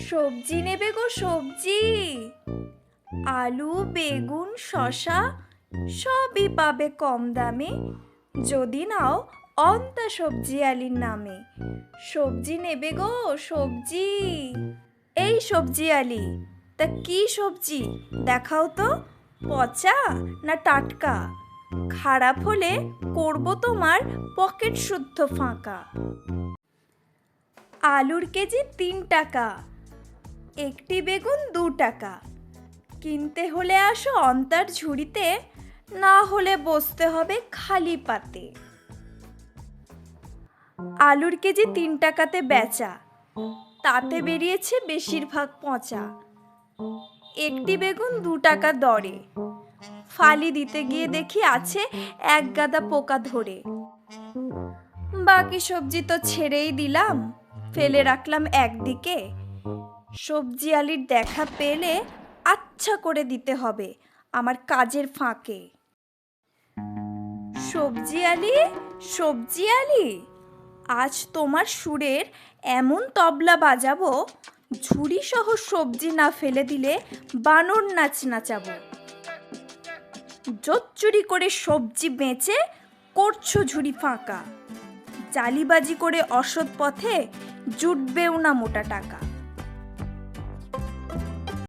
সবজি নেবে গো সবজি, আলু বেগুন শসা সবই পাবে কম দামে, যদি নাও অন্তা সবজি আলির নামে। সবজি নেবে গো সবজি। এই সবজি আলি, তা কি সবজি দেখাও তো, পচা না টাটকা? খারাপ হলে করব তোমার পকেট শুদ্ধ ফাঁকা। আলুর কেজি 3 টাকা, একটি বেগুন 2 টাকা। কিনতে হলে আসো অন্তার ঝুড়িতে, না হলে বসতে হবে খালি পাতে। আলুর কেজি 3 টাকাতে বেচা, তাতে বেরিয়েছে বেশিরভাগ পচা। একটি বেগুন 2 টাকা দরে, ফালি দিতে গিয়ে দেখি আছে এক গাদা পোকা ধরে। বাকি সবজি তো ছেড়েই দিলাম, ফেলে রাখলাম একদিকে। সবজি আলির দেখা পেলে আচ্ছা করে দিতে হবে আমার কাজের ফাঁকে। সবজি আলি সবজি আলি, আজ তোমার সুরের এমন তবলা বাজাবো, ঝুড়ি সহ সবজি না ফেলে দিলে বানর নাচ নাচাবো। জোচ্চুরি করে সবজি বেচে করছো ঝুড়ি ফাঁকা, জালিবাজি করে অসৎ পথে জুটবেও না মোটা টাকা।